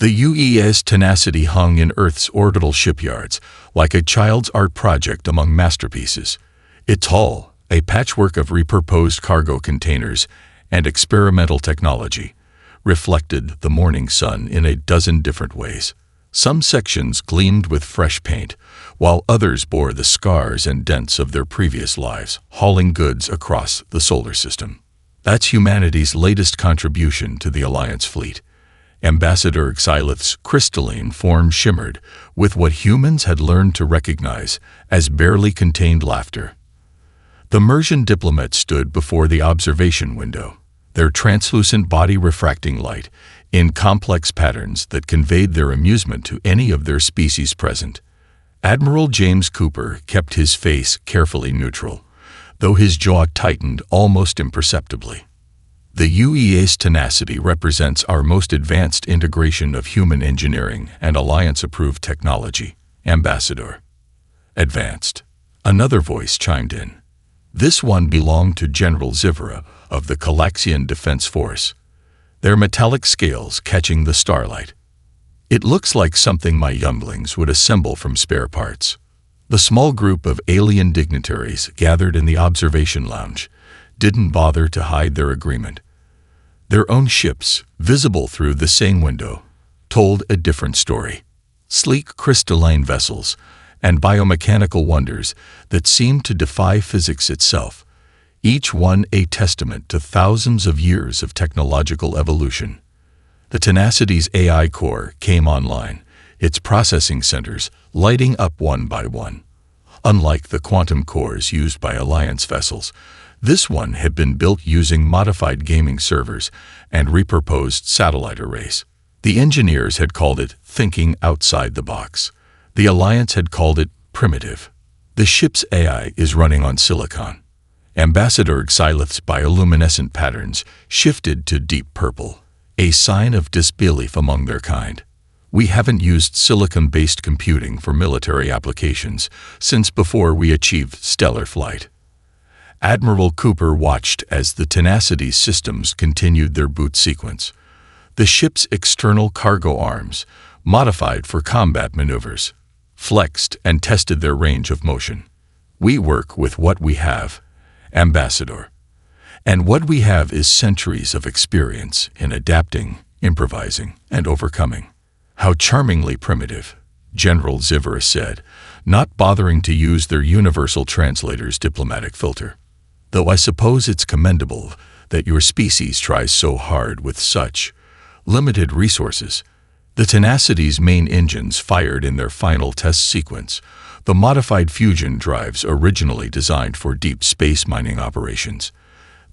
The UES Tenacity hung in Earth's orbital shipyards, like a child's art project among masterpieces. Its hull, a patchwork of repurposed cargo containers and experimental technology, reflected the morning sun in a dozen different ways. Some sections gleamed with fresh paint, while others bore the scars and dents of their previous lives, hauling goods across the solar system. That's humanity's latest contribution to the Alliance fleet. Ambassador Xylith's crystalline form shimmered with what humans had learned to recognize as barely contained laughter. The Mersian diplomats stood before the observation window, their translucent body refracting light in complex patterns that conveyed their amusement to any of their species present. Admiral James Cooper kept his face carefully neutral, though his jaw tightened almost imperceptibly. The UES Tenacity represents our most advanced integration of human engineering and Alliance-approved technology, Ambassador. Advanced. Another voice chimed in. This one belonged to General Zivra of the Calaxian Defense Force, their metallic scales catching the starlight. It looks like something my younglings would assemble from spare parts. The small group of alien dignitaries gathered in the observation lounge didn't bother to hide their agreement. Their own ships, visible through the same window, told a different story. Sleek crystalline vessels and biomechanical wonders that seemed to defy physics itself, each one a testament to thousands of years of technological evolution. The Tenacity's AI core came online, its processing centers lighting up one by one. Unlike the quantum cores used by Alliance vessels, this one had been built using modified gaming servers and repurposed satellite arrays. The engineers had called it thinking outside the box. The Alliance had called it primitive. The ship's AI is running on silicon. Ambassador Xylith's bioluminescent patterns shifted to deep purple, a sign of disbelief among their kind. We haven't used silicon-based computing for military applications since before we achieved stellar flight. Admiral Cooper watched as the Tenacity's systems continued their boot sequence. The ship's external cargo arms, modified for combat maneuvers, flexed and tested their range of motion. We work with what we have, Ambassador. And what we have is centuries of experience in adapting, improvising, and overcoming. How charmingly primitive, General Zivra said, not bothering to use their universal translator's diplomatic filter. Though I suppose it's commendable that your species tries so hard with such limited resources. The Tenacity's main engines fired in their final test sequence, the modified fusion drives originally designed for deep space mining operations.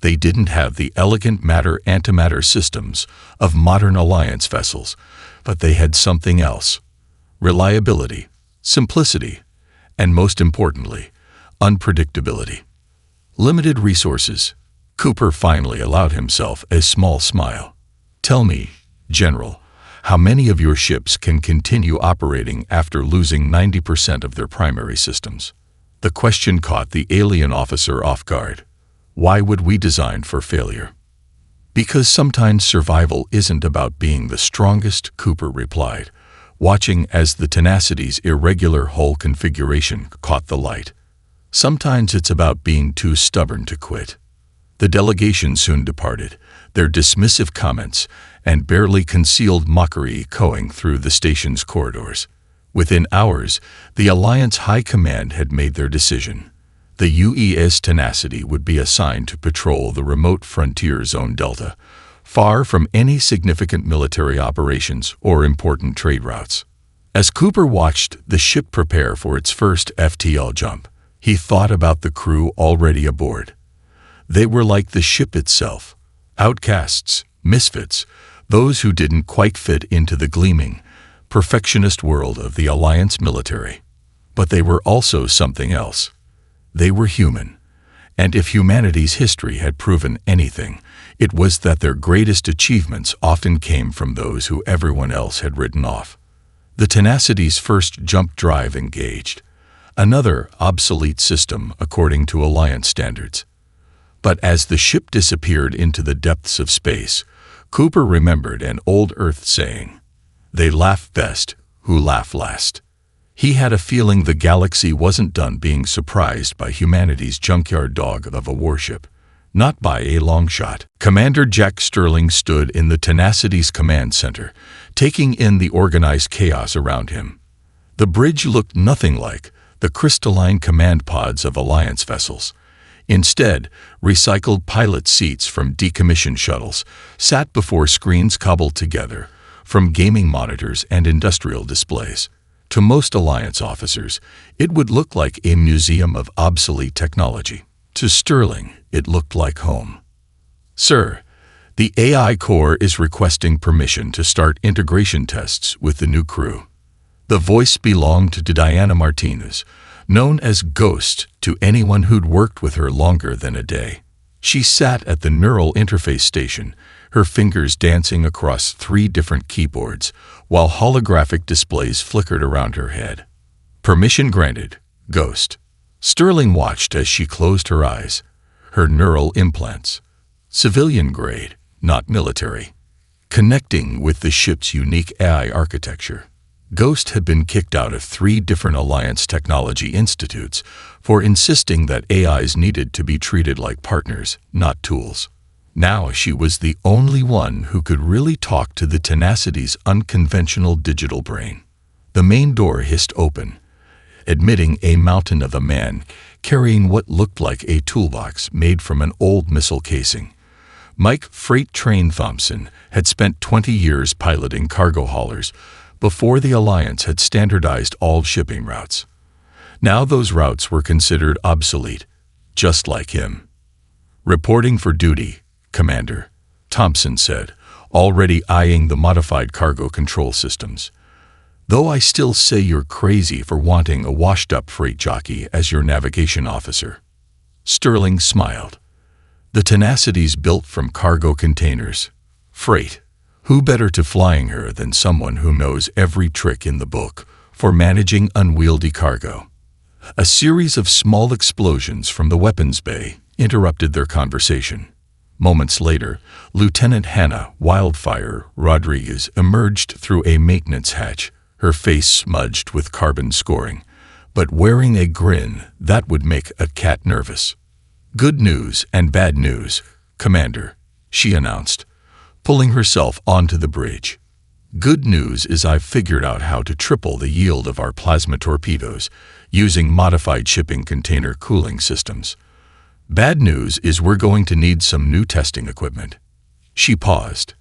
They didn't have the elegant matter-antimatter systems of modern Alliance vessels, but they had something else: reliability, simplicity, and most importantly, unpredictability. Limited resources. Cooper finally allowed himself a small smile. Tell me, General, how many of your ships can continue operating after losing 90% of their primary systems? The question caught the alien officer off guard. Why would we design for failure? Because sometimes survival isn't about being the strongest, Cooper replied, watching as the Tenacity's irregular hull configuration caught the light. Sometimes it's about being too stubborn to quit. The delegation soon departed, their dismissive comments and barely concealed mockery echoing through the station's corridors. Within hours, the Alliance High Command had made their decision. The UES Tenacity would be assigned to patrol the remote frontier zone Delta, far from any significant military operations or important trade routes. As Cooper watched the ship prepare for its first FTL jump, he thought about the crew already aboard. They were like the ship itself, outcasts, misfits, those who didn't quite fit into the gleaming, perfectionist world of the Alliance military. But they were also something else. They were human, and if humanity's history had proven anything, it was that their greatest achievements often came from those who everyone else had written off. The Tenacity's first jump drive engaged, another obsolete system according to Alliance standards. But as the ship disappeared into the depths of space, Cooper remembered an old Earth saying, They laugh best who laugh last. He had a feeling the galaxy wasn't done being surprised by humanity's junkyard dog of a warship. Not by a long shot. Commander Jack Sterling stood in the Tenacity's command center, taking in the organized chaos around him. The bridge looked nothing like the crystalline command pods of Alliance vessels. Instead, recycled pilot seats from decommissioned shuttles sat before screens cobbled together from gaming monitors and industrial displays. To most Alliance officers, it would look like a museum of obsolete technology. To Sterling, it looked like home. "Sir, the AI core is requesting permission to start integration tests with the new crew." The voice belonged to Diana Martinez, known as Ghost to anyone who'd worked with her longer than a day. She sat at the neural interface station, her fingers dancing across 3 different keyboards, while holographic displays flickered around her head. "Permission granted, Ghost." Sterling watched as she closed her eyes, her neural implants, civilian grade, not military, connecting with the ship's unique AI architecture. Ghost had been kicked out of 3 different Alliance technology institutes for insisting that AIs needed to be treated like partners, not tools. Now she was the only one who could really talk to the Tenacity's unconventional digital brain. The main door hissed open, admitting a mountain of a man carrying what looked like a toolbox made from an old missile casing. Mike Freight Train Thompson had spent 20 years piloting cargo haulers before the Alliance had standardized all shipping routes. Now those routes were considered obsolete, just like him. "Reporting for duty, Commander," Thompson said, already eyeing the modified cargo control systems. "Though I still say you're crazy for wanting a washed-up freight jockey as your navigation officer." Sterling smiled. The Tenacity's built from cargo containers. Freight. Who better to flying her than someone who knows every trick in the book for managing unwieldy cargo? A series of small explosions from the weapons bay interrupted their conversation. Moments later, Lieutenant Hannah Wildfire Rodriguez emerged through a maintenance hatch, her face smudged with carbon scoring, but wearing a grin that would make a cat nervous. "Good news and bad news, Commander," she announced, pulling herself onto the bridge. "Good news is I've figured out how to triple the yield of our plasma torpedoes using modified shipping container cooling systems. Bad news is we're going to need some new testing equipment." She paused.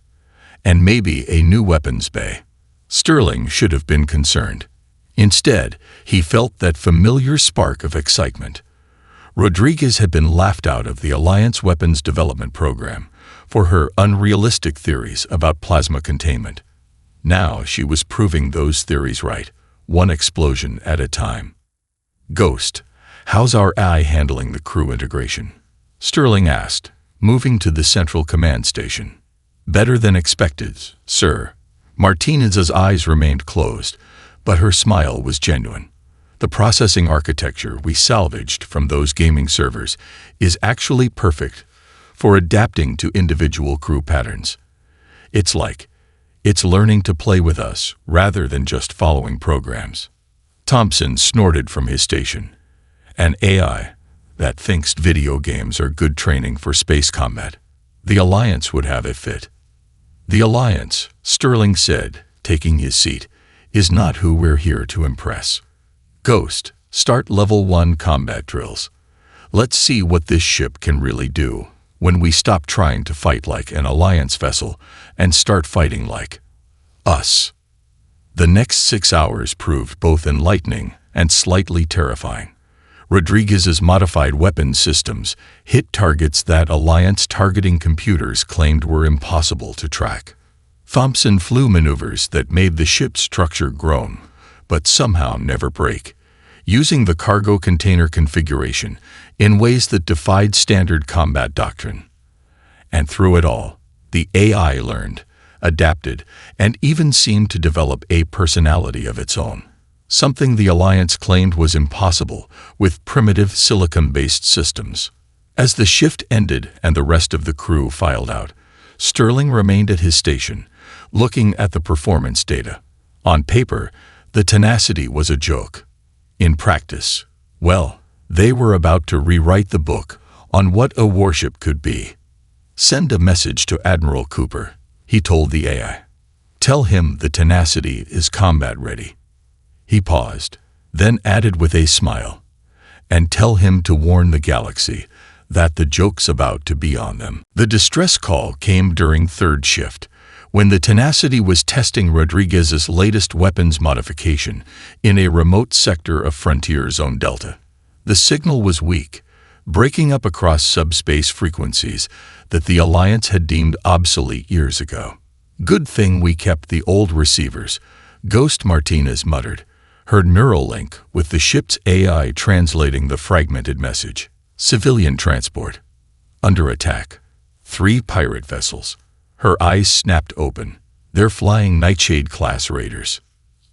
"And maybe a new weapons bay." Sterling should have been concerned. Instead, he felt that familiar spark of excitement. Rodriguez had been laughed out of the Alliance weapons development program for her unrealistic theories about plasma containment. Now she was proving those theories right, one explosion at a time. "Ghost, how's our AI handling the crew integration?" Sterling asked, moving to the central command station. "Better than expected, sir." Martinez's eyes remained closed, but her smile was genuine. "The processing architecture we salvaged from those gaming servers is actually perfect for adapting to individual crew patterns. It's learning to play with us rather than just following programs." Thompson snorted from his station. "An AI that thinks video games are good training for space combat. The Alliance would have a fit." "The Alliance," Sterling said, taking his seat, "is not who we're here to impress. Ghost, start level 1 combat drills. Let's see what this ship can really do when we stop trying to fight like an Alliance vessel and start fighting like us." The next 6 hours proved both enlightening and slightly terrifying. Rodriguez's modified weapons systems hit targets that Alliance targeting computers claimed were impossible to track. Thompson flew maneuvers that made the ship's structure groan, but somehow never break, using the cargo container configuration in ways that defied standard combat doctrine. And through it all, the AI learned, adapted, and even seemed to develop a personality of its own. Something the Alliance claimed was impossible with primitive silicon-based systems. As the shift ended and the rest of the crew filed out, Sterling remained at his station, looking at the performance data. On paper, the Tenacity was a joke. In practice, well, they were about to rewrite the book on what a warship could be. "Send a message to Admiral Cooper," he told the AI. "Tell him the Tenacity is combat ready." He paused, then added with a smile, "And tell him to warn the galaxy that the joke's about to be on them." The distress call came during third shift, when the Tenacity was testing Rodriguez's latest weapons modification in a remote sector of Frontier Zone Delta. The signal was weak, breaking up across subspace frequencies that the Alliance had deemed obsolete years ago. "Good thing we kept the old receivers," Ghost Martinez muttered, her neural link with the ship's AI translating the fragmented message. "Civilian transport. Under attack. 3 pirate vessels." Her eyes snapped open. "They're flying Nightshade-class raiders."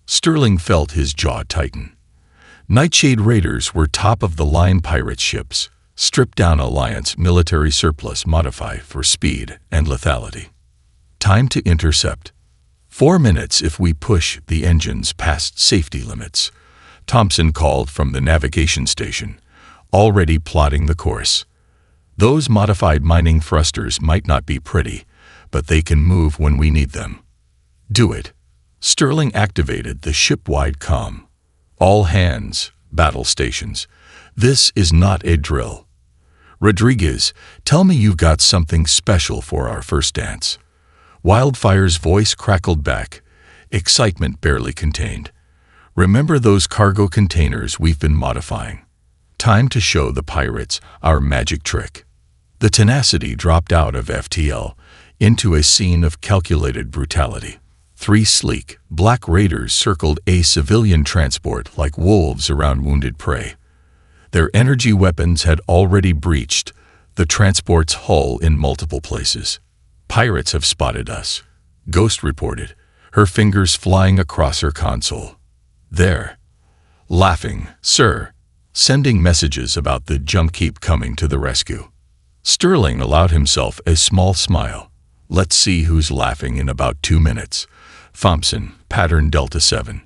Sterling felt his jaw tighten. Nightshade raiders were top-of-the-line pirate ships, stripped-down Alliance military surplus modified for speed and lethality. "Time to intercept. 4 minutes if we push the engines past safety limits," Thompson called from the navigation station, already plotting the course. "Those modified mining thrusters might not be pretty, but they can move when we need them." "Do it." Sterling activated the ship-wide comm. "All hands, battle stations. This is not a drill. Rodriguez, tell me you've got something special for our first dance." Wildfire's voice crackled back, excitement barely contained. "Remember those cargo containers we've been modifying? Time to show the pirates our magic trick." The Tenacity dropped out of FTL into a scene of calculated brutality. 3 sleek, black raiders circled a civilian transport like wolves around wounded prey. Their energy weapons had already breached the transport's hull in multiple places. "Pirates have spotted us," Ghost reported, her fingers flying across her console. "They're laughing, sir, sending messages about the jump. Keep coming to the rescue." Sterling allowed himself a small smile. "Let's see who's laughing in about 2 minutes." Thompson, pattern Delta 7.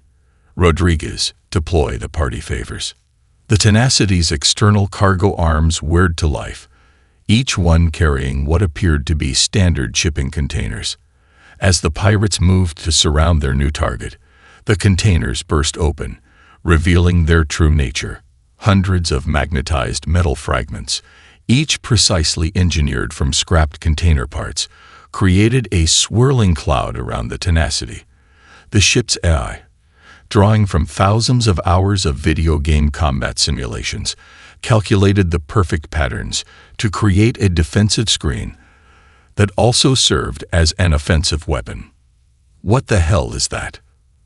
Rodriguez, deploy the party favors. The Tenacity's external cargo arms whirred to life, each one carrying what appeared to be standard shipping containers. As the pirates moved to surround their new target, the containers burst open, revealing their true nature. Hundreds of magnetized metal fragments, each precisely engineered from scrapped container parts, created a swirling cloud around the Tenacity. The ship's AI, drawing from thousands of hours of video game combat simulations, calculated the perfect patterns to create a defensive screen that also served as an offensive weapon. "What the hell is that?"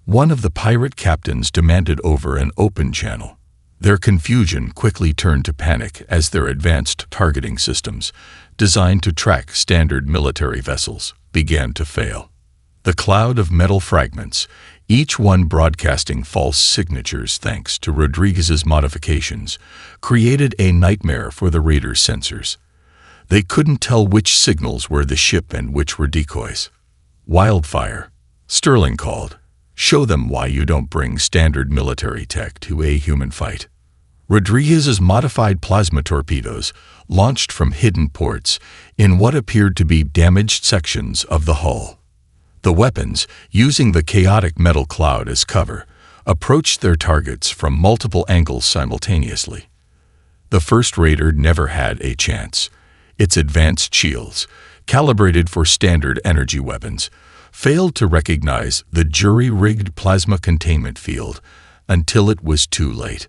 one of the pirate captains demanded over an open channel. Their confusion quickly turned to panic as their advanced targeting systems, designed to track standard military vessels, began to fail. The cloud of metal fragments, each one broadcasting false signatures thanks to Rodriguez's modifications, created a nightmare for the raiders' sensors. They couldn't tell which signals were the ship and which were decoys. "Wildfire," Sterling called. "Show them why you don't bring standard military tech to a human fight." Rodriguez's modified plasma torpedoes launched from hidden ports in what appeared to be damaged sections of the hull. The weapons, using the chaotic metal cloud as cover, approached their targets from multiple angles simultaneously. The first raider never had a chance. Its advanced shields, calibrated for standard energy weapons, failed to recognize the jury-rigged plasma containment field until it was too late.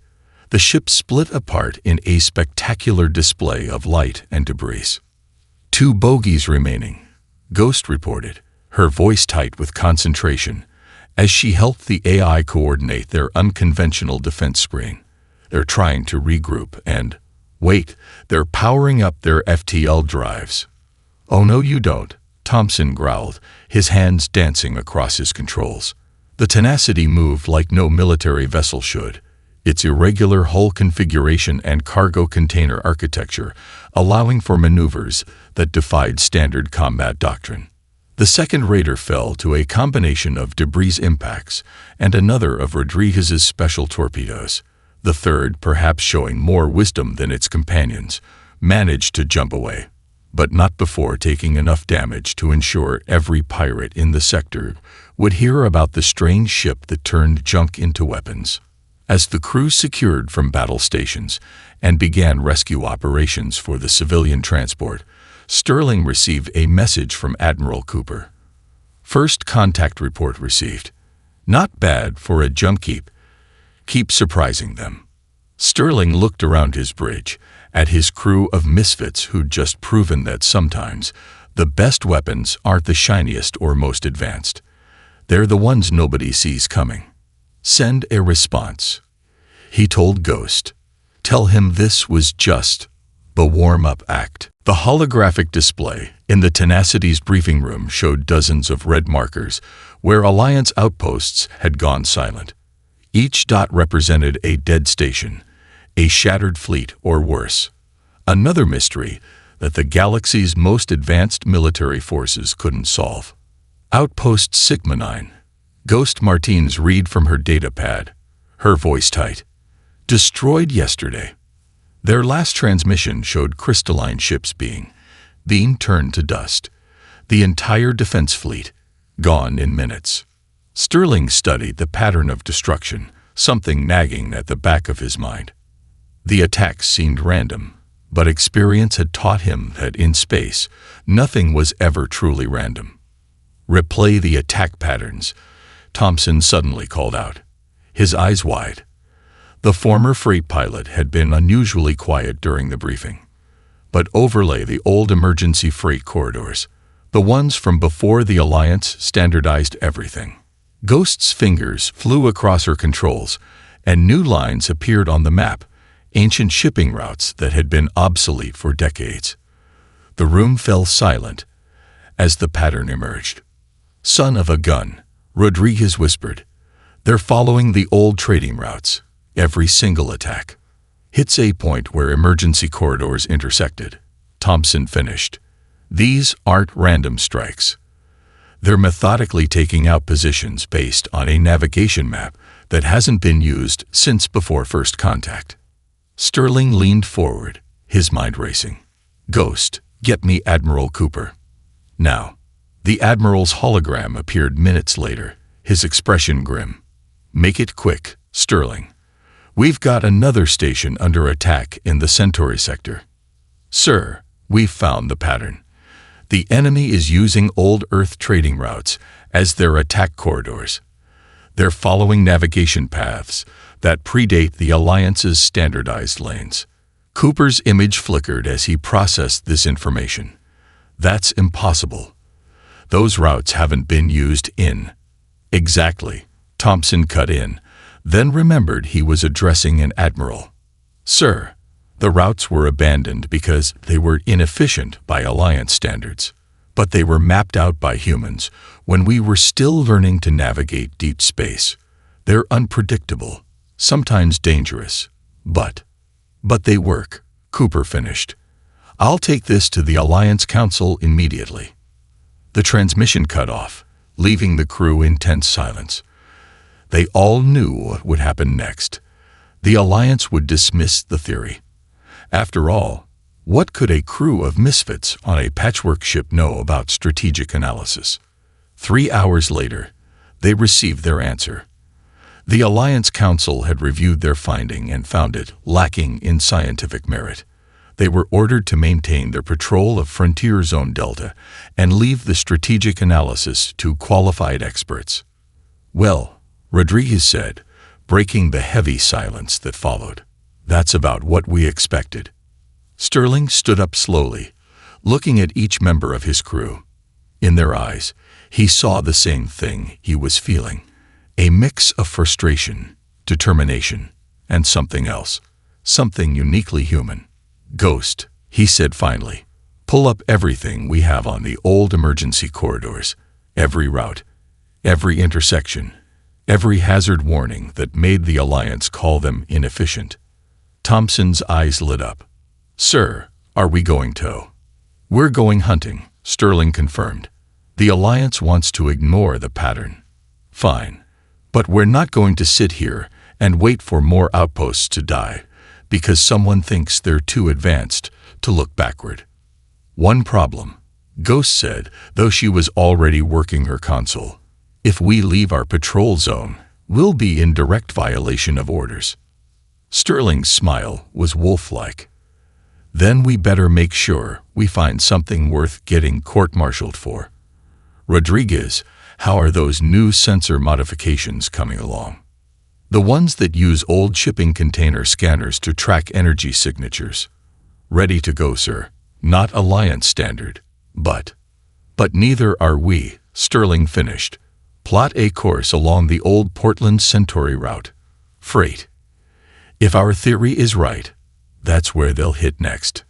The ship split apart in a spectacular display of light and debris. "2 bogies remaining," Ghost reported, her voice tight with concentration, as she helped the AI coordinate their unconventional defense screen. "They're trying to regroup and, wait, they're powering up their FTL drives." "Oh no you don't," Thompson growled, his hands dancing across his controls. The Tenacity moved like no military vessel should, its irregular hull configuration and cargo container architecture allowing for maneuvers that defied standard combat doctrine. The second raider fell to a combination of debris impacts and another of Rodriguez's special torpedoes. The third, perhaps showing more wisdom than its companions, managed to jump away, but not before taking enough damage to ensure every pirate in the sector would hear about the strange ship that turned junk into weapons. As the crew secured from battle stations and began rescue operations for the civilian transport, Sterling received a message from Admiral Cooper. First contact report received. Not bad for a jump keep. Keep surprising them. Sterling looked around his bridge at his crew of misfits who'd just proven that sometimes the best weapons aren't the shiniest or most advanced. They're the ones nobody sees coming. Send a response. He told Ghost. Tell him this was just the warm-up act. The holographic display in the Tenacity's briefing room showed dozens of red markers where Alliance outposts had gone silent. Each dot represented a dead station, a shattered fleet, or worse. Another mystery that the galaxy's most advanced military forces couldn't solve. Outpost Sigma 9. Ghost Martine's read from her data pad, her voice tight. Destroyed yesterday. Their last transmission showed crystalline ships being turned to dust. The entire defense fleet, gone in minutes. Sterling studied the pattern of destruction, something nagging at the back of his mind. The attacks seemed random, but experience had taught him that in space, nothing was ever truly random. Replay the attack patterns, Thompson suddenly called out, his eyes wide. The former freight pilot had been unusually quiet during the briefing, but overlay the old emergency freight corridors, the ones from before the Alliance standardized everything. Ghost's fingers flew across her controls, and new lines appeared on the map, ancient shipping routes that had been obsolete for decades. The room fell silent as the pattern emerged. Son of a gun, Rodriguez whispered. They're following the old trading routes. Every single attack hits a point where emergency corridors intersected. Thompson finished. These aren't random strikes. They're methodically taking out positions based on a navigation map that hasn't been used since before first contact. Sterling leaned forward, his mind racing. Ghost, get me Admiral Cooper. Now. The Admiral's hologram appeared minutes later, his expression grim. Make it quick, Sterling. We've got another station under attack in the Centauri sector. Sir, we've found the pattern. The enemy is using old Earth trading routes as their attack corridors. They're following navigation paths that predate the Alliance's standardized lanes. Cooper's image flickered as he processed this information. That's impossible. Those routes haven't been used in. Exactly, Thompson cut in, then remembered he was addressing an admiral. Sir, the routes were abandoned because they were inefficient by Alliance standards, but they were mapped out by humans when we were still learning to navigate deep space. They're unpredictable, sometimes dangerous, but they work, Cooper finished. I'll take this to the Alliance Council immediately. The transmission cut off, leaving the crew in tense silence. They all knew what would happen next. The Alliance would dismiss the theory. After all, what could a crew of misfits on a patchwork ship know about strategic analysis? 3 hours later, they received their answer. The Alliance Council had reviewed their finding and found it lacking in scientific merit. They were ordered to maintain their patrol of Frontier Zone Delta and leave the strategic analysis to qualified experts. Well, Rodriguez said, breaking the heavy silence that followed. That's about what we expected. Sterling stood up slowly, looking at each member of his crew. In their eyes, he saw the same thing he was feeling, a mix of frustration, determination, and something else, something uniquely human. Ghost, he said finally, pull up everything we have on the old emergency corridors, every route, every intersection, every hazard warning that made the Alliance call them inefficient. Thompson's eyes lit up. Sir, are we going tow? We're going hunting, Sterling confirmed. The Alliance wants to ignore the pattern. Fine. But we're not going to sit here and wait for more outposts to die because someone thinks they're too advanced to look backward. One problem, Ghost said, though she was already working her console. If we leave our patrol zone, we'll be in direct violation of orders. Sterling's smile was wolf-like. Then we better make sure we find something worth getting court-martialed for. Rodriguez, how are those new sensor modifications coming along? The ones that use old shipping container scanners to track energy signatures. Ready to go, sir. Not Alliance standard. But neither are we, Sterling finished. Plot a course along the old Portland Centauri route. Freight. If our theory is right, that's where they'll hit next.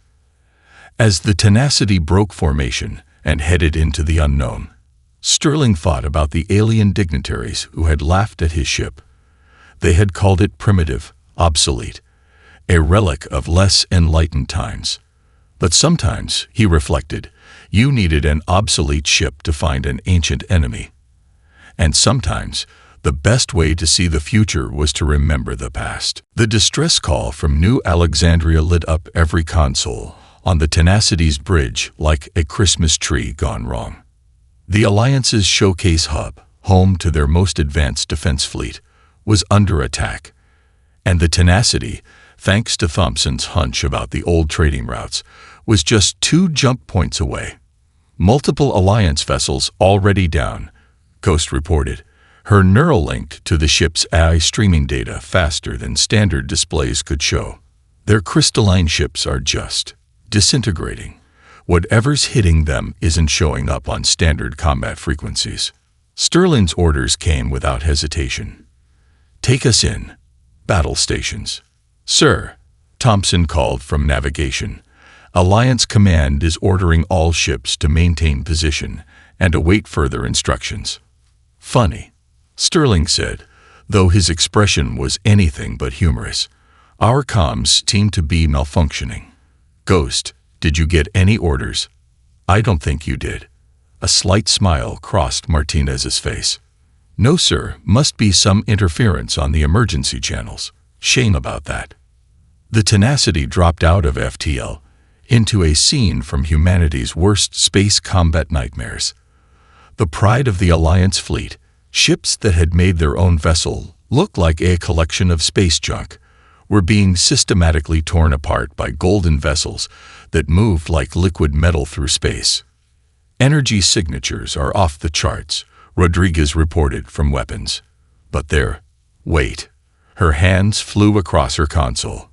As the Tenacity broke formation and headed into the unknown, Sterling thought about the alien dignitaries who had laughed at his ship. They had called it primitive, obsolete, a relic of less enlightened times. But sometimes, he reflected, you needed an obsolete ship to find an ancient enemy. And sometimes, the best way to see the future was to remember the past. The distress call from New Alexandria lit up every console on the Tenacity's bridge like a Christmas tree gone wrong. The Alliance's showcase hub, home to their most advanced defense fleet, was under attack. And the Tenacity, thanks to Thompson's hunch about the old trading routes, was just 2 jump points away. Multiple Alliance vessels already down, Ghost reported, her neural linked to the ship's AI streaming data faster than standard displays could show. Their crystalline ships are just disintegrating. Whatever's hitting them isn't showing up on standard combat frequencies. Sterling's orders came without hesitation. Take us in. Battle stations. Sir, Thompson called from navigation. Alliance Command is ordering all ships to maintain position and await further instructions. Funny, Sterling said, though his expression was anything but humorous. Our comms seem to be malfunctioning. Ghost, did you get any orders? I don't think you did. A slight smile crossed Martinez's face. No, sir, must be some interference on the emergency channels. Shame about that. The Tenacity dropped out of FTL into a scene from humanity's worst space combat nightmares. The pride of the Alliance fleet, ships that had made their own vessel look like a collection of space junk, were being systematically torn apart by golden vessels that moved like liquid metal through space. Energy signatures are off the charts, Rodriguez reported from weapons. But wait. Her hands flew across her console.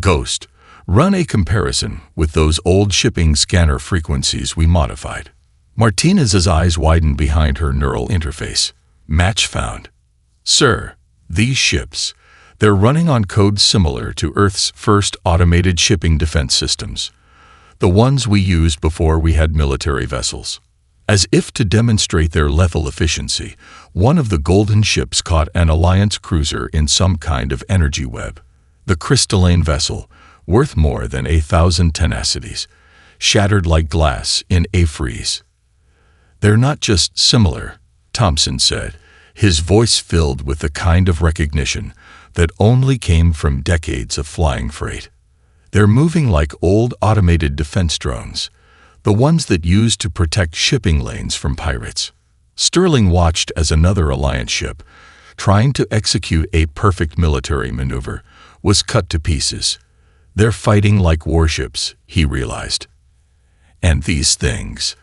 Ghost, run a comparison with those old shipping scanner frequencies we modified. Martinez's eyes widened behind her neural interface. Match found. Sir, these ships, they're running on code similar to Earth's first automated shipping defense systems, the ones we used before we had military vessels. As if to demonstrate their lethal efficiency, one of the golden ships caught an Alliance cruiser in some kind of energy web. The crystalline vessel, worth more than 1,000 tenacities, shattered like glass in a freeze. They're not just similar, Thompson said, his voice filled with the kind of recognition that only came from decades of flying freight. They're moving like old automated defense drones, the ones that used to protect shipping lanes from pirates. Sterling watched as another Alliance ship, trying to execute a perfect military maneuver, was cut to pieces. They're fighting like warships, he realized. And these things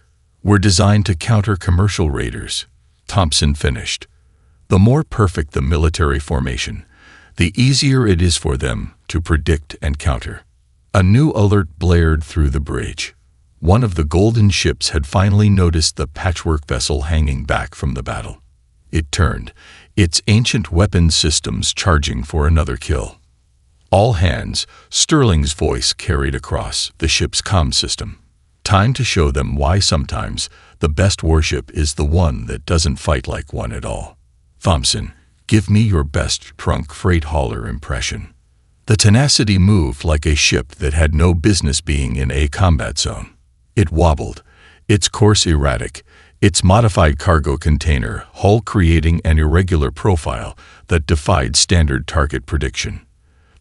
were designed to counter commercial raiders, Thompson finished. The more perfect the military formation, the easier it is for them to predict and counter. A new alert blared through the bridge. One of the golden ships had finally noticed the patchwork vessel hanging back from the battle. It turned, its ancient weapon systems charging for another kill. All hands, Sterling's voice carried across the ship's comm system. Time to show them why sometimes the best warship is the one that doesn't fight like one at all. Thompson, give me your best trunk freight hauler impression. The Tenacity moved like a ship that had no business being in a combat zone. It wobbled, its course erratic, its modified cargo container hull creating an irregular profile that defied standard target prediction.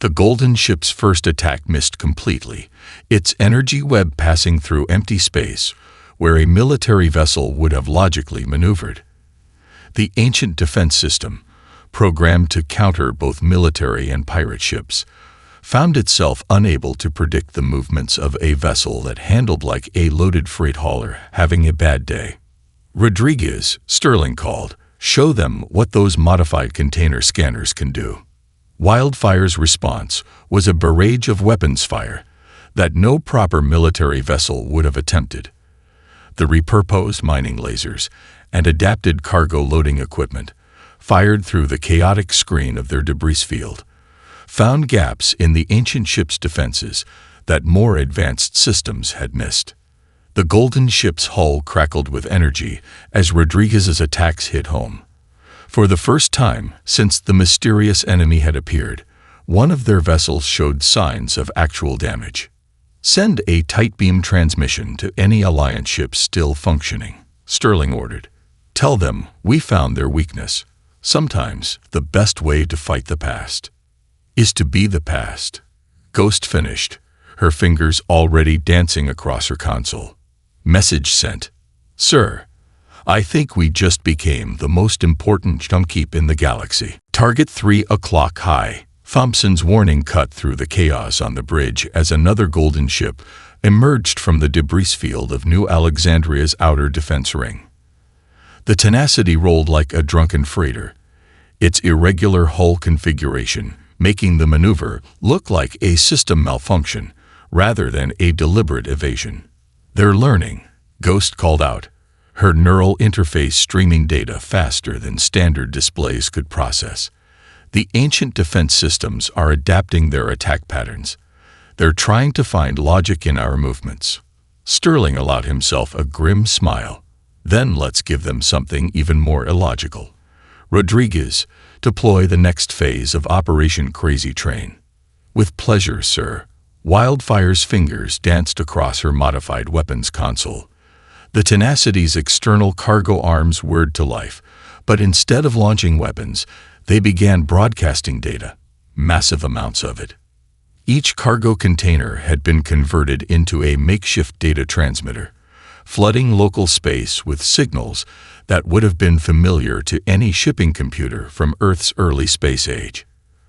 The golden ship's first attack missed completely, its energy web passing through empty space, where a military vessel would have logically maneuvered. The ancient defense system, programmed to counter both military and pirate ships, found itself unable to predict the movements of a vessel that handled like a loaded freight hauler having a bad day. Rodriguez, Sterling called, "Show them what those modified container scanners can do." Wildfire's response was a barrage of weapons fire that no proper military vessel would have attempted. The repurposed mining lasers and adapted cargo loading equipment, fired through the chaotic screen of their debris field, found gaps in the ancient ship's defenses that more advanced systems had missed. The golden ship's hull crackled with energy as Rodriguez's attacks hit home. For the first time since the mysterious enemy had appeared, one of their vessels showed signs of actual damage. "Send a tight beam transmission to any Alliance ship still functioning," Sterling ordered. "Tell them we found their weakness. Sometimes the best way to fight the past is to be the past." Ghost finished, her fingers already dancing across her console. Message sent. "Sir, I think we just became the most important junkheap in the galaxy. Target 3 o'clock high." Thompson's warning cut through the chaos on the bridge as another golden ship emerged from the debris field of New Alexandria's outer defense ring. The Tenacity rolled like a drunken freighter, its irregular hull configuration making the maneuver look like a system malfunction rather than a deliberate evasion. "They're learning," Ghost called out, her neural interface streaming data faster than standard displays could process. "The ancient defense systems are adapting their attack patterns. They're trying to find logic in our movements." Sterling allowed himself a grim smile. "Then let's give them something even more illogical. Rodriguez, deploy the next phase of Operation Crazy Train." "With pleasure, sir." Wildfire's fingers danced across her modified weapons console. The Tenacity's external cargo arms whirred to life, but instead of launching weapons, they began broadcasting data, massive amounts of it. Each cargo container had been converted into a makeshift data transmitter, flooding local space with signals that would have been familiar to any shipping computer from Earth's early space age.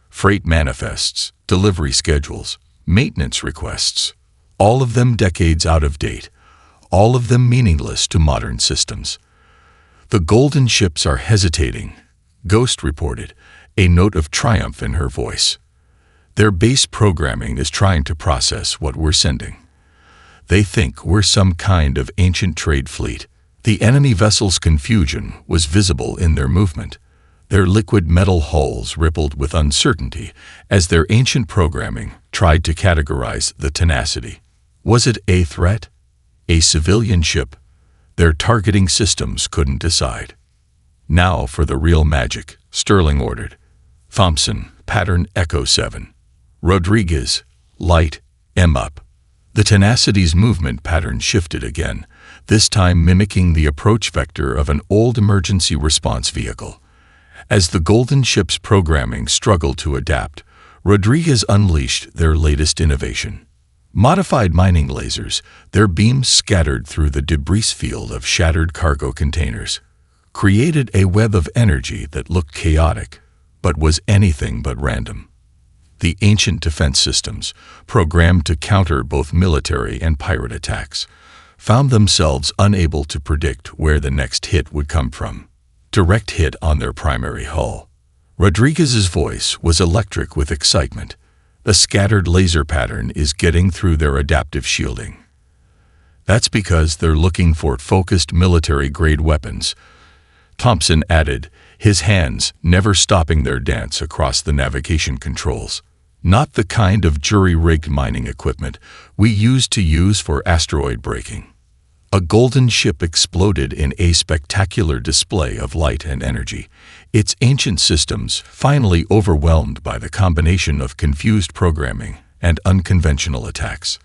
Freight manifests, delivery schedules, maintenance requests, all of them decades out of date, all of them meaningless to modern systems. "The golden ships are hesitating," Ghost reported, a note of triumph in her voice. "Their base programming is trying to process what we're sending. They think we're some kind of ancient trade fleet." The enemy vessel's confusion was visible in their movement. Their liquid metal hulls rippled with uncertainty as their ancient programming tried to categorize the Tenacity. Was it a threat? A civilian ship? Their targeting systems couldn't decide. "Now for the real magic," Sterling ordered. "Thompson, pattern Echo 7. Rodriguez, light M up." The Tenacity's movement pattern shifted again, this time mimicking the approach vector of an old emergency response vehicle. As the golden ship's programming struggled to adapt, Rodriguez unleashed their latest innovation. Modified mining lasers, their beams scattered through the debris field of shattered cargo containers, created a web of energy that looked chaotic, but was anything but random. The ancient defense systems, programmed to counter both military and pirate attacks, found themselves unable to predict where the next hit would come from. Direct hit on their primary hull. Rodriguez's voice was electric with excitement. "The scattered laser pattern is getting through their adaptive shielding. That's because they're looking for focused military-grade weapons," Thompson added, his hands never stopping their dance across the navigation controls. "Not the kind of jury-rigged mining equipment we used to use for asteroid braking." A golden ship exploded in a spectacular display of light and energy, its ancient systems finally overwhelmed by the combination of confused programming and unconventional attacks.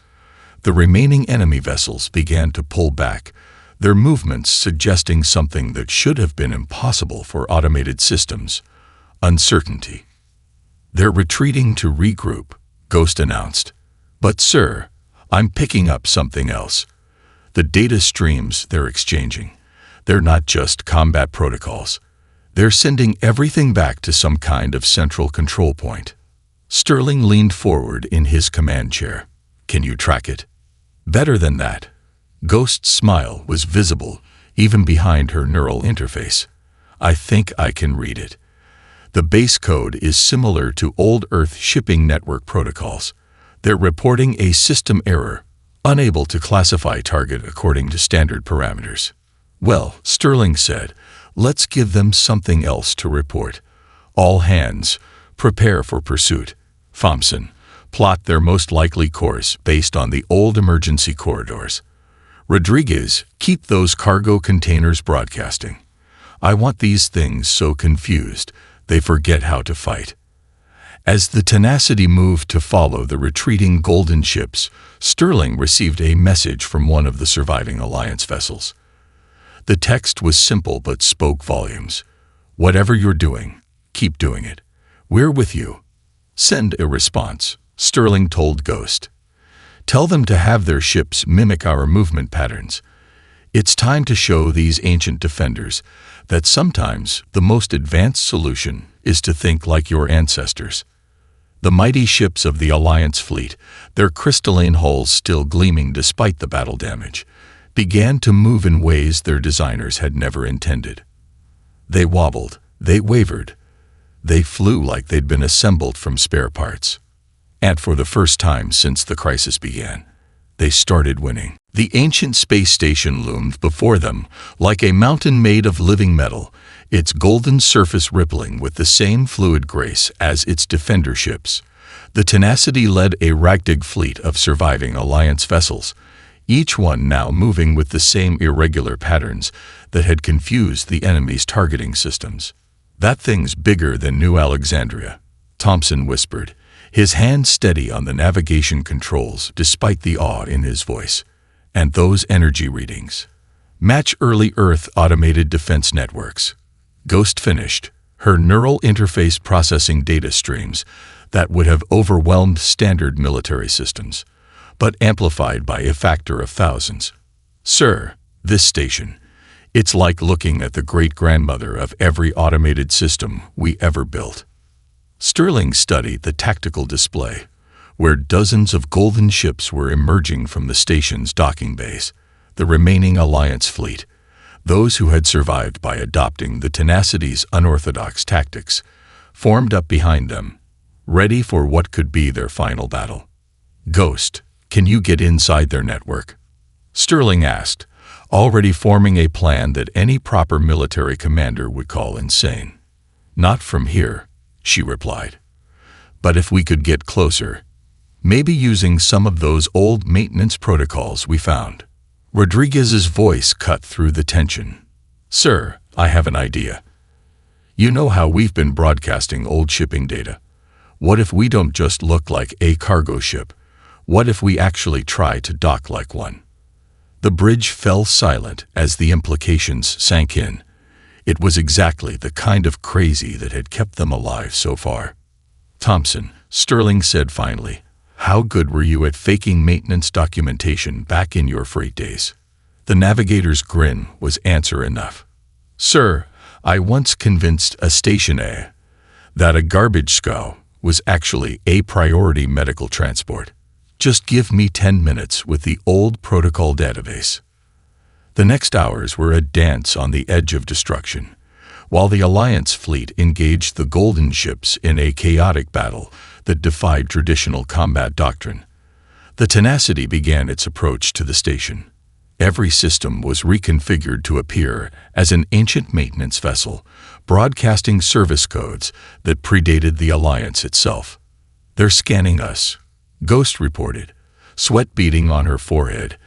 The remaining enemy vessels began to pull back, their movements suggesting something that should have been impossible for automated systems: uncertainty. "They're retreating to regroup," Ghost announced. "But sir, I'm picking up something else. The data streams they're exchanging, they're not just combat protocols. They're sending everything back to some kind of central control point." Sterling leaned forward in his command chair. "Can you track it?" "Better than that." Ghost's smile was visible even behind her neural interface. "I think I can read it. The base code is similar to old Earth shipping network protocols. They're reporting a system error, unable to classify target according to standard parameters." "Well," Sterling said, "let's give them something else to report. All hands, prepare for pursuit. Thompson, plot their most likely course based on the old emergency corridors. Rodriguez, keep those cargo containers broadcasting. I want these things so confused they forget how to fight." As the Tenacity moved to follow the retreating golden ships, Sterling received a message from one of the surviving Alliance vessels. The text was simple but spoke volumes. "Whatever you're doing, keep doing it. We're with you." "Send a response," Sterling told Ghost. "Tell them to have their ships mimic our movement patterns. It's time to show these ancient defenders that sometimes the most advanced solution is to think like your ancestors." The mighty ships of the Alliance fleet, their crystalline hulls still gleaming despite the battle damage, began to move in ways their designers had never intended. They wobbled, they wavered, they flew like they'd been assembled from spare parts. And for the first time since the crisis began, they started winning. The ancient space station loomed before them like a mountain made of living metal, its golden surface rippling with the same fluid grace as its defender ships. The Tenacity led a ragtag fleet of surviving Alliance vessels, each one now moving with the same irregular patterns that had confused the enemy's targeting systems. "That thing's bigger than New Alexandria," Thompson whispered, his hand steady on the navigation controls despite the awe in his voice. "And those energy readings match early Earth automated defense networks." Ghost finished, her neural interface processing data streams that would have overwhelmed standard military systems, but amplified by a factor of thousands. "Sir, this station, it's like looking at the great-grandmother of every automated system we ever built." Sterling studied the tactical display, where dozens of golden ships were emerging from the station's docking bays. The remaining Alliance fleet, those who had survived by adopting the Tenacity's unorthodox tactics, formed up behind them, ready for what could be their final battle. "Ghost, can you get inside their network?" Sterling asked, already forming a plan that any proper military commander would call insane. "Not from here," she replied. "But if we could get closer, maybe using some of those old maintenance protocols we found." Rodriguez's voice cut through the tension. "Sir, I have an idea. You know how we've been broadcasting old shipping data? What if we don't just look like a cargo ship? What if we actually try to dock like one?" The bridge fell silent as the implications sank in. It was exactly the kind of crazy that had kept them alive so far. "Thompson," Sterling said finally, "how good were you at faking maintenance documentation back in your freight days?" The navigator's grin was answer enough. "Sir, I once convinced a station A that a garbage scow was actually a priority medical transport. Just give me 10 minutes with the old protocol database." The next hours were a dance on the edge of destruction, while the Alliance fleet engaged the golden ships in a chaotic battle that defied traditional combat doctrine. The Tenacity began its approach to the station. Every system was reconfigured to appear as an ancient maintenance vessel, broadcasting service codes that predated the Alliance itself. "They're scanning us," Ghost reported, sweat beading on her forehead,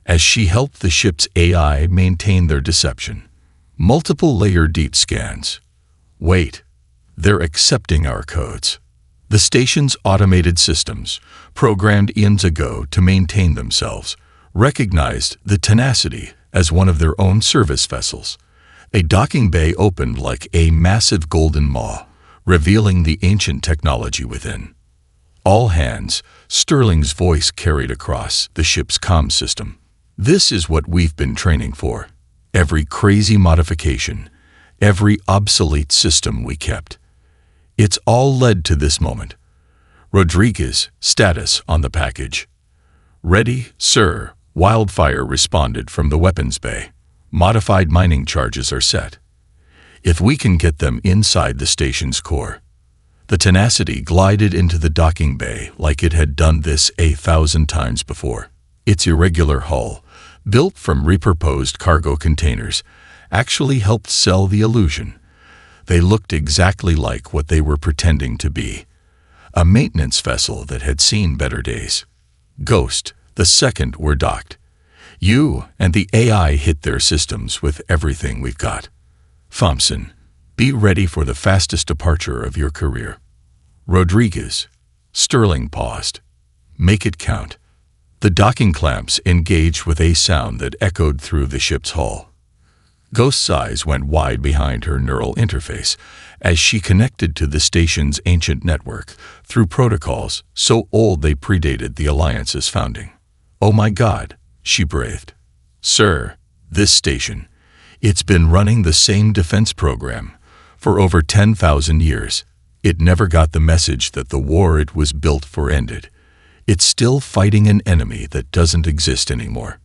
as she helped the ship's AI maintain their deception. "Multiple-layer deep scans. Wait, they're accepting our codes." The station's automated systems, programmed eons ago to maintain themselves, recognized the Tenacity as one of their own service vessels. A docking bay opened like a massive golden maw, revealing the ancient technology within. "All hands," Sterling's voice carried across the ship's comm system. "This is what we've been training for. Every crazy modification, every obsolete system we kept. It's all led to this moment." Rodriguez, status on the package. "Ready, sir," Wildfire responded from the weapons bay. "Modified mining charges are set. If we can get them inside the station's core." The Tenacity glided into the docking bay like it had done this 1,000 times before. Its irregular hull, built from repurposed cargo containers, actually helped sell the illusion. They looked exactly like what they were pretending to be. A maintenance vessel that had seen better days. Ghost, the second were docked. "You and the AI hit their systems with everything we've got. Thompson, be ready for the fastest departure of your career." Rodriguez. Sterling paused. "Make it count." The docking clamps engaged with a sound that echoed through the ship's hull. Ghost's eyes went wide behind her neural interface as she connected to the station's ancient network through protocols so old they predated the Alliance's founding. "Oh my God," she breathed. "Sir, this station, it's been running the same defense program for over 10,000 years. It never got the message that the war it was built for ended. It's still fighting an enemy that doesn't exist anymore."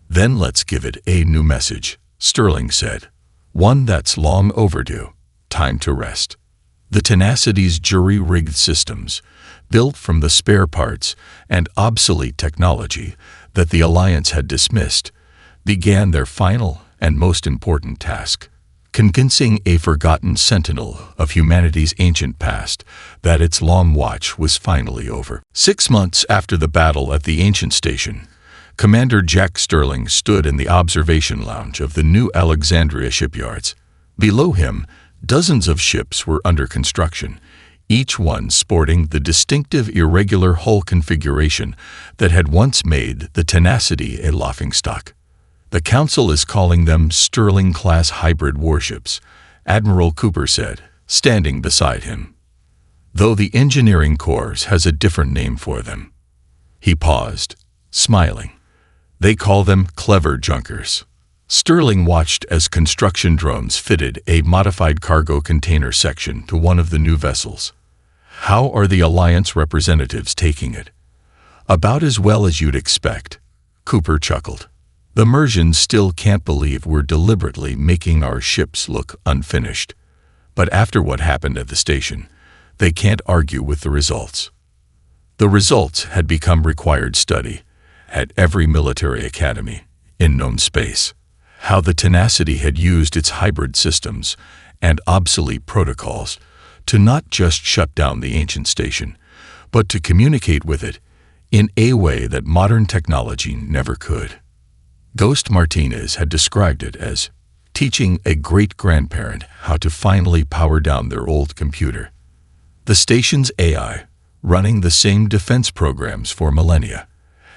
"Then let's give it a new message," Sterling said. "One that's long overdue. Time to rest." The Tenacity's jury-rigged systems, built from the spare parts and obsolete technology that the Alliance had dismissed, began their final and most important task: convincing a forgotten sentinel of humanity's ancient past that its long watch was finally over. 6 months after the battle at the ancient station, Commander Jack Sterling stood in the observation lounge of the new Alexandria shipyards. Below him, dozens of ships were under construction, each one sporting the distinctive irregular hull configuration that had once made the Tenacity a laughingstock. "The Council is calling them Sterling-class hybrid warships," Admiral Cooper said, standing beside him. "Though the engineering corps has a different name for them." He paused, smiling. "They call them clever junkers." Sterling watched as construction drones fitted a modified cargo container section to one of the new vessels. "How are the Alliance representatives taking it?" "About as well as you'd expect," Cooper chuckled. "The Mersians still can't believe we're deliberately making our ships look unfinished. But after what happened at the station, they can't argue with the results." The results had become required study at every military academy in known space. How the Tenacity had used its hybrid systems and obsolete protocols to not just shut down the ancient station, but to communicate with it in a way that modern technology never could. Ghost Martinez had described it as teaching a great-grandparent how to finally power down their old computer. The station's AI, running the same defense programs for millennia,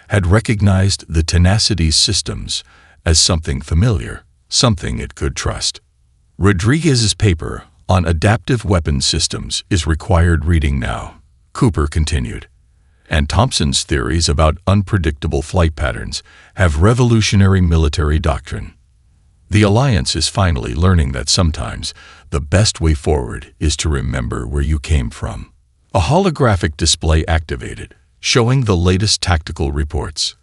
had recognized the Tenacity's systems as something familiar, something it could trust. Rodriguez's paper on adaptive weapons systems is required reading now, Cooper continued. And Thompson's theories about unpredictable flight patterns have revolutionary military doctrine. The Alliance is finally learning that sometimes the best way forward is to remember where you came from. A holographic display activated, showing the latest tactical reports.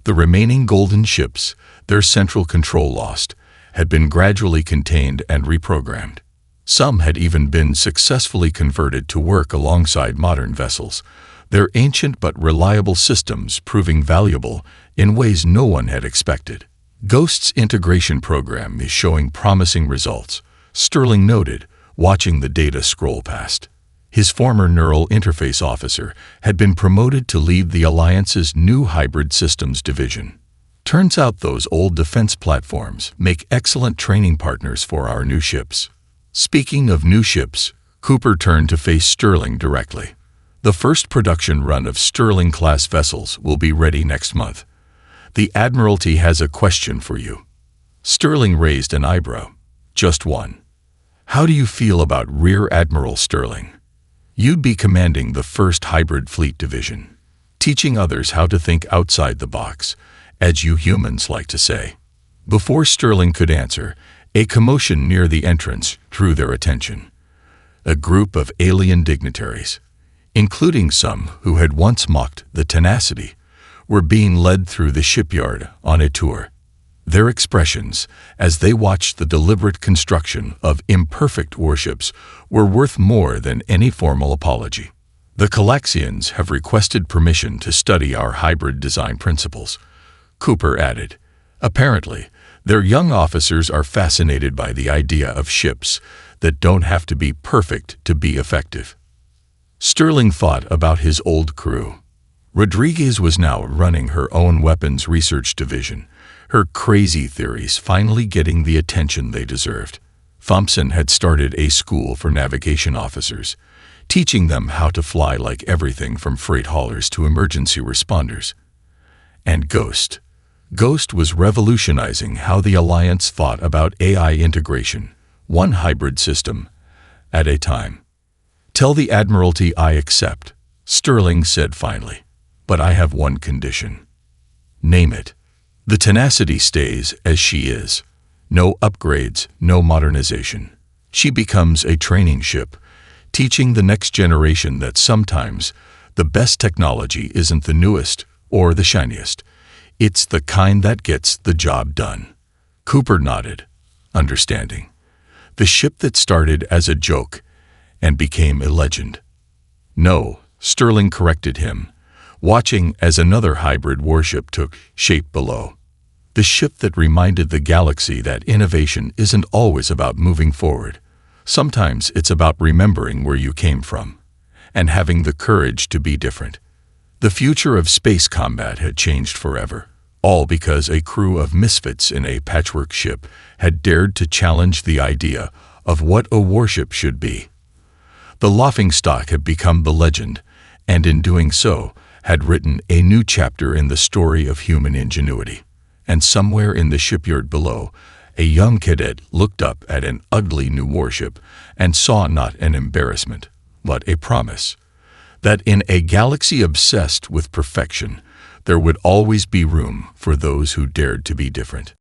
The remaining golden ships, their central control lost, had been gradually contained and reprogrammed. Some had even been successfully converted to work alongside modern vessels, their ancient but reliable systems proving valuable in ways no one had expected. Ghost's integration program is showing promising results, Sterling noted, watching the data scroll past. His former neural interface officer had been promoted to lead the Alliance's new hybrid systems division. Turns out those old defense platforms make excellent training partners for our new ships. Speaking of new ships, Cooper turned to face Sterling directly. The first production run of Sterling-class vessels will be ready next month. The Admiralty has a question for you. Sterling raised an eyebrow. Just one. How do you feel about Rear Admiral Sterling? You'd be commanding the 1st Hybrid Fleet Division, teaching others how to think outside the box, as you humans like to say. Before Sterling could answer, a commotion near the entrance drew their attention. A group of alien dignitaries, including some who had once mocked the tenacity, were being led through the shipyard on a tour. Their expressions, as they watched the deliberate construction of imperfect warships, were worth more than any formal apology. The Calaxians have requested permission to study our hybrid design principles, Cooper added. Apparently, their young officers are fascinated by the idea of ships that don't have to be perfect to be effective. Sterling thought about his old crew. Rodriguez was now running her own weapons research division, her crazy theories finally getting the attention they deserved. Thompson had started a school for navigation officers, teaching them how to fly like everything from freight haulers to emergency responders. And Ghost was revolutionizing how the Alliance thought about AI integration, one hybrid system at a time. Tell the Admiralty I accept, Sterling said finally, but I have one condition. Name it. The Tenacity stays as she is. No upgrades, no modernization. She becomes a training ship, teaching the next generation that sometimes the best technology isn't the newest or the shiniest. It's the kind that gets the job done. Cooper nodded, understanding. The ship that started as a joke and became a legend. No, Sterling corrected him, watching as another hybrid warship took shape below. The ship that reminded the galaxy that innovation isn't always about moving forward. Sometimes it's about remembering where you came from and having the courage to be different. The future of space combat had changed forever, all because a crew of misfits in a patchwork ship had dared to challenge the idea of what a warship should be. The Laughingstock had become the legend, and in doing so, had written a new chapter in the story of human ingenuity. And somewhere in the shipyard below, a young cadet looked up at an ugly new warship and saw not an embarrassment, but a promise that in a galaxy obsessed with perfection, there would always be room for those who dared to be different.